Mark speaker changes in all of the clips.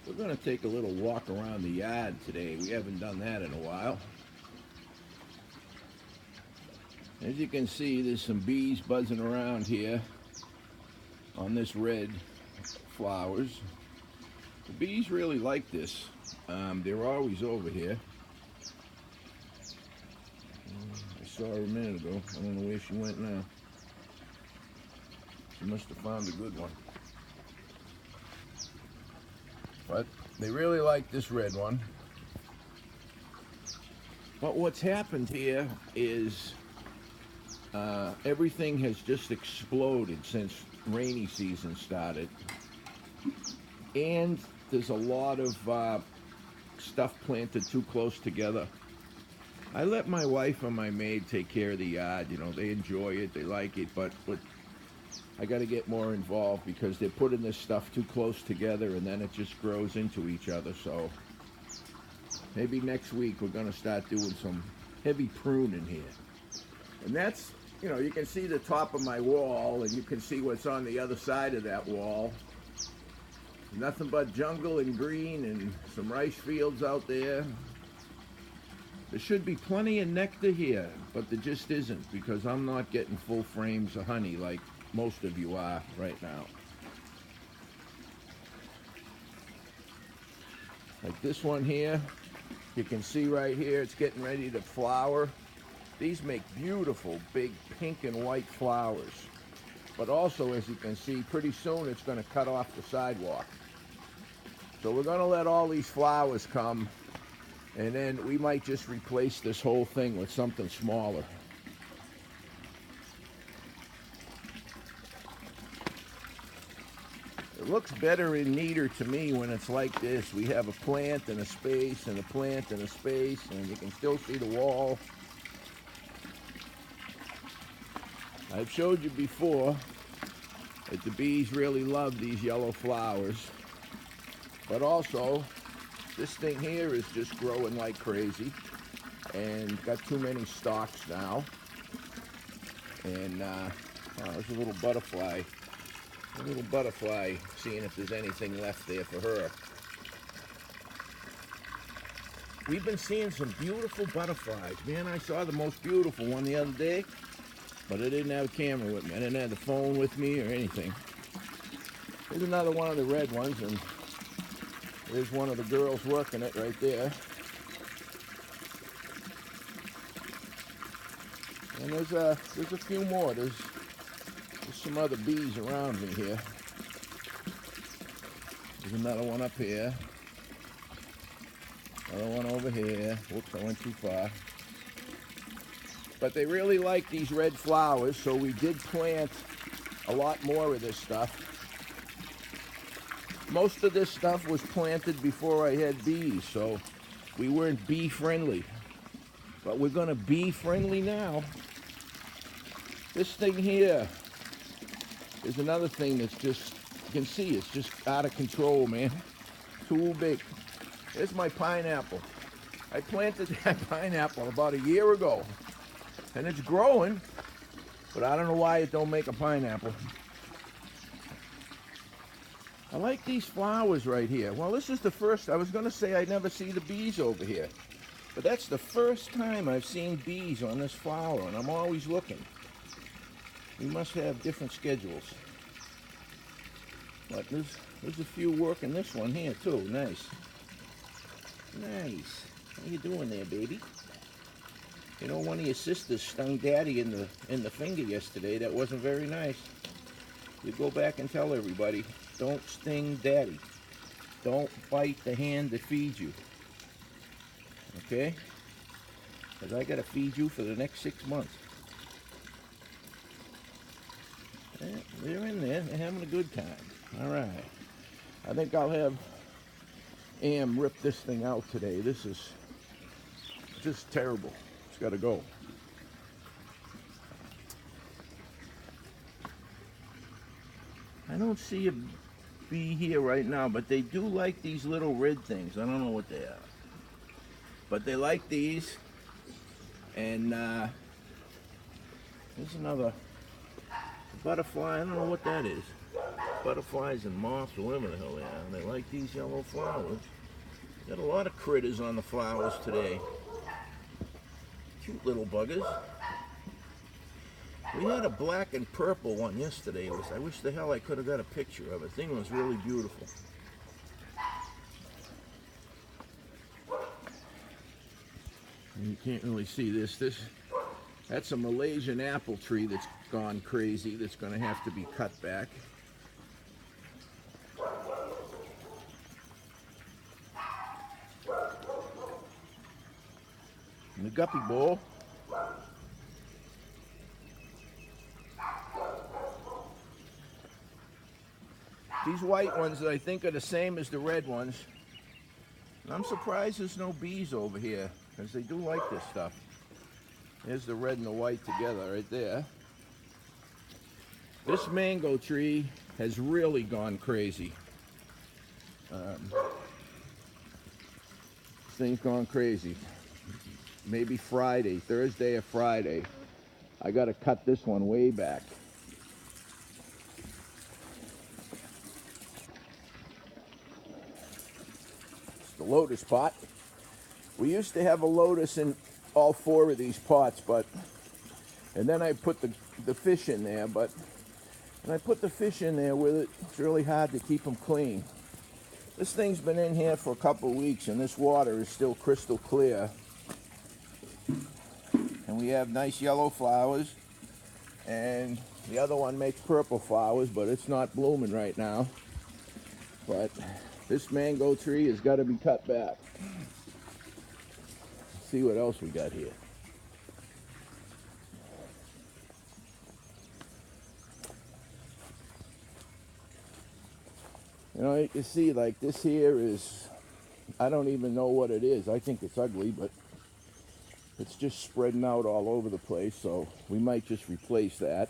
Speaker 1: We're going to take a little walk around the yard today. We haven't done that in a while. As you can see, there's some bees buzzing around here on this red flowers. The bees really like this. They're always over here. I saw her a minute ago. I don't know where she went now. She must have found a good one. But they really like this red one. But what's happened here is everything has just exploded since rainy season started. And there's a lot of stuff planted too close together. I let my wife and my maid take care of the yard. You know, they enjoy it, they like it, but I got to get more involved because they're putting this stuff too close together and then it just grows into each other. So maybe next week we're going to start doing some heavy pruning here. And that's, you know, you can see the top of my wall and you can see what's on the other side of that wall. Nothing but jungle and green and some rice fields out there. There should be plenty of nectar here, but there just isn't because I'm not getting full frames of honey like most of you are right now. Like this one here, you can see right here, it's getting ready to flower. These make beautiful big pink and white flowers. But also, as you can see, pretty soon it's going to cut off the sidewalk. So we're going to let all these flowers come, and then we might just replace this whole thing with something smaller. It looks better and neater to me when it's like this. We have a plant and a space and a plant and a space, and you can still see the wall. I've showed you before that the bees really love these yellow flowers. But also, this thing here is just growing like crazy and got too many stalks now. And there's a little butterfly. Seeing if there's anything left there for her. We've been seeing some beautiful butterflies. Man, I saw the most beautiful one the other day, but I didn't have a camera with me. I didn't have the phone with me or anything. There's another one of the red ones, and there's one of the girls working it right there. And there's a few more. There's some other bees around me here. There's another one up here. Another one over here. Whoops, I went too far. But they really like these red flowers, so we did plant a lot more of this stuff. Most of this stuff was planted before I had bees, so we weren't bee friendly. But we're gonna be friendly now. This thing here is another thing that's just, you can see it's just out of control, man. Too big. There's my pineapple. I planted that pineapple about a year ago, and it's growing, but I don't know why it don't make a pineapple. I like these flowers right here. Well, this is the first, I was going to say I never see the bees over here, but that's the first time I've seen bees on this flower, and I'm always looking. We must have different schedules. But there's a few working this one here too. Nice. Nice. How you doing there, baby? You know, one of your sisters stung Daddy in the finger yesterday. That wasn't very nice. You go back and tell everybody, don't sting Daddy. Don't bite the hand that feeds you. Okay? Because I got to feed you for the next 6 months. Yeah, they're in there. They're having a good time. All right. I think I'll have Am rip this thing out today. This is just terrible. It's got to go. I don't see a bee here right now, but they do like these little red things. I don't know what they are. But they like these. And there's another butterfly. I don't know what that is. Butterflies and moths, whatever the hell they are. And they like these yellow flowers. Got a lot of critters on the flowers today. Cute little buggers. We had a black and purple one yesterday. I wish the hell I could have got a picture of it. The thing was really beautiful. You can't really see this. That's a Malaysian apple tree that's gone crazy. That's going to have to be cut back. And the guppy bowl. These white ones that I think are the same as the red ones. And I'm surprised there's no bees over here, because they do like this stuff. There's the red and the white together right there. This mango tree has really gone crazy. This thing's gone crazy. Maybe Friday, Thursday or Friday. I got to cut this one way back. The lotus pot. We used to have a lotus in all 4 of these pots, and then I put the fish in there, but when I put the fish in there with it, it's really hard to keep them clean. This thing's been in here for a couple of weeks, and this water is still crystal clear. And we have nice yellow flowers, and the other one makes purple flowers, but it's not blooming right now. But this mango tree has got to be cut back. Let's see what else we got here. You know, you can see like this here is, I don't even know what it is. I think it's ugly, but it's just spreading out all over the place, so we might just replace that.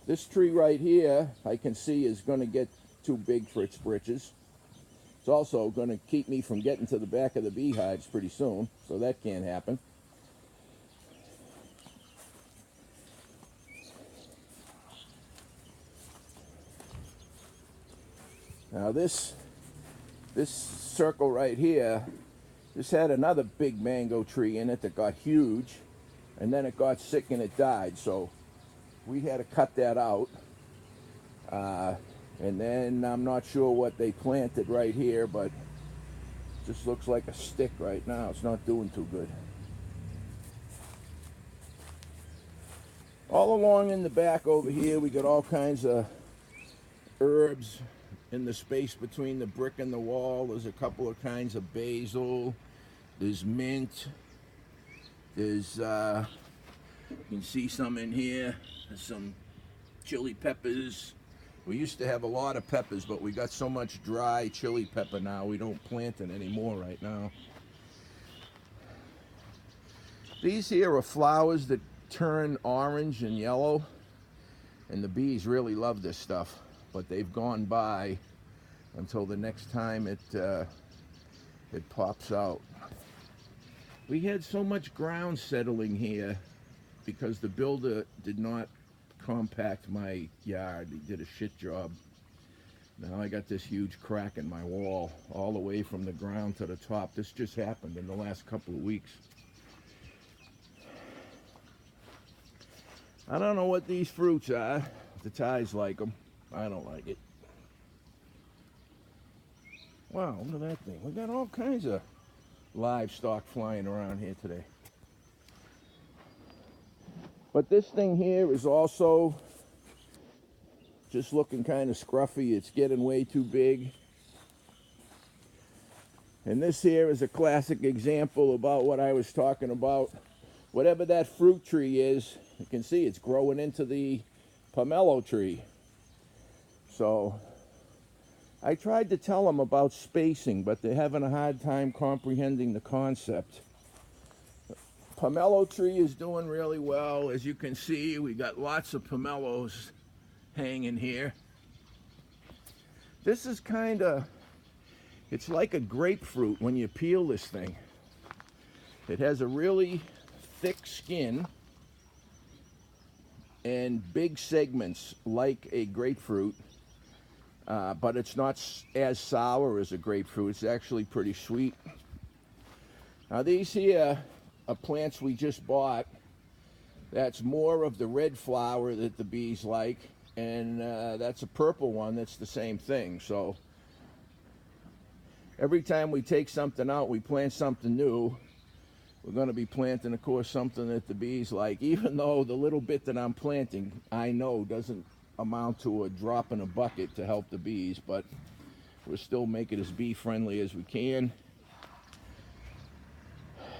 Speaker 1: This tree right here, I can see, is going to get too big for its britches. It's also going to keep me from getting to the back of the beehives pretty soon, so that can't happen. Now this circle right here, this had another big mango tree in it that got huge, and then it got sick and it died, so we had to cut that out. And then I'm not sure what they planted right here, but it just looks like a stick right now. It's not doing too good. All along in the back over here, we got all kinds of herbs in the space between the brick and the wall. There's a couple of kinds of basil. There's mint. There's, you can see some in here. There's some chili peppers. We used to have a lot of peppers, but we got so much dry chili pepper now, we don't plant it anymore right now. These here are flowers that turn orange and yellow, and the bees really love this stuff, but they've gone by until the next time it pops out. We had so much ground settling here because the builder did not compact my yard. He did a shit job. Now I got this huge crack in my wall all the way from the ground to the top. This just happened in the last couple of weeks. I don't know what these fruits are. The Thais like them. I don't like it. Wow, look at that thing. We got all kinds of livestock flying around here today. But this thing here is also just looking kind of scruffy. It's getting way too big. And this here is a classic example about what I was talking about. Whatever that fruit tree is, you can see it's growing into the pomelo tree. So I tried to tell them about spacing, but they're having a hard time comprehending the concept. Pomelo tree is doing really well. As you can see, we got lots of pomelos hanging here. This is kind of, it's like a grapefruit when you peel this thing. It has a really thick skin, and big segments like a grapefruit, but it's not as sour as a grapefruit. It's actually pretty sweet. Now these here are plants we just bought. That's more of the red flower that the bees like, and that's a purple one that's the same thing. So every time we take something out, we plant something new. We're going to be planting, of course, something that the bees like, even though the little bit that I'm planting, I know doesn't amount to a drop in a bucket to help the bees, but we're still making it as bee friendly as we can.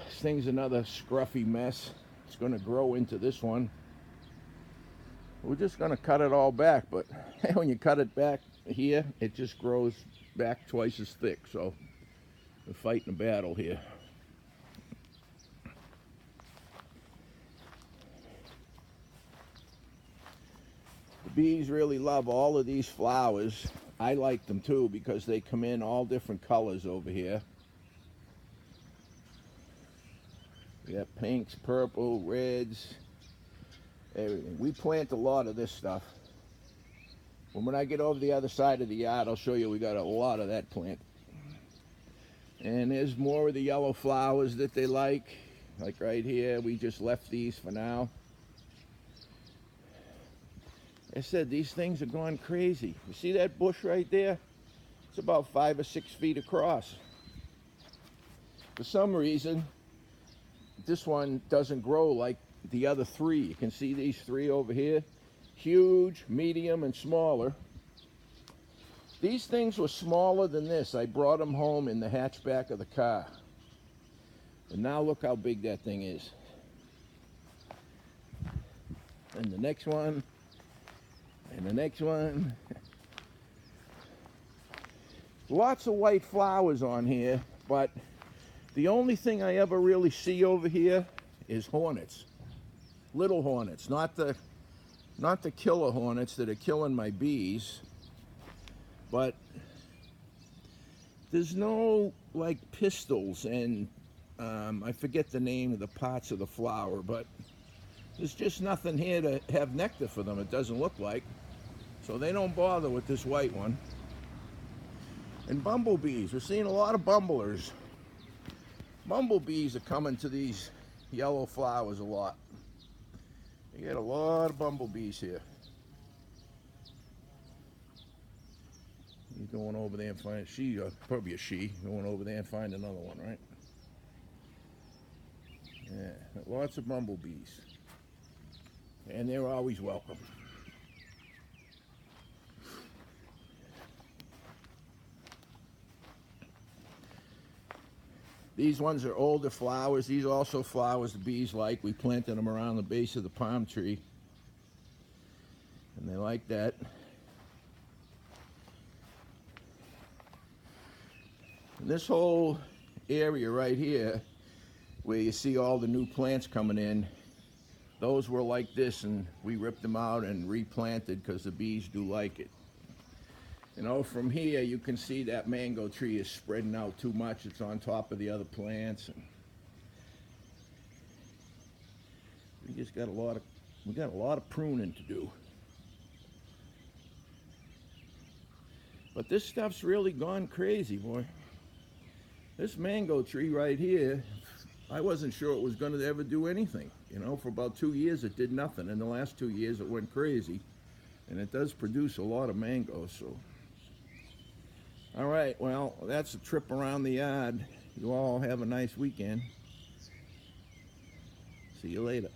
Speaker 1: This thing's another scruffy mess. It's going to grow into this one. We're just going to cut it all back, but when you cut it back here, it just grows back twice as thick, so we're fighting a battle here. Bees really love all of these flowers. I like them too because they come in all different colors over here. We got pinks, purple, reds, everything. We plant a lot of this stuff. When I get over the other side of the yard, I'll show you we got a lot of that plant. And there's more of the yellow flowers that they like right here. We just left these for now. I said, these things are going crazy. You see that bush right there? It's about 5 or 6 feet across. For some reason, this one doesn't grow like the other 3. You can see these 3 over here. Huge, medium, and smaller. These things were smaller than this. I brought them home in the hatchback of the car. And now look how big that thing is. And the next one. And the next one. Lots of white flowers on here, but the only thing I ever really see over here is hornets. Little hornets, not the killer hornets that are killing my bees, but there's no like pistils, and I forget the name of the parts of the flower, but there's just nothing here to have nectar for them, it doesn't look like. So they don't bother with this white one. And bumblebees, we're seeing a lot of bumblers. Bumblebees are coming to these yellow flowers a lot. You get a lot of bumblebees here. You're going over there and find probably a she, going over there and find another one, right? Yeah, lots of bumblebees. And they're always welcome. These ones are older flowers. These are also flowers the bees like. We planted them around the base of the palm tree. And they like that. And this whole area right here, where you see all the new plants coming in, those were like this, and we ripped them out and replanted because the bees do like it. You know, from here you can see that mango tree is spreading out too much. It's on top of the other plants, and we just got a lot of pruning to do. But this stuff's really gone crazy, boy. This mango tree right here, I wasn't sure it was going to ever do anything. You know, for about 2 years it did nothing. In the last 2 years it went crazy, and it does produce a lot of mangoes. So. All right, well, that's a trip around the yard. You all have a nice weekend. See you later.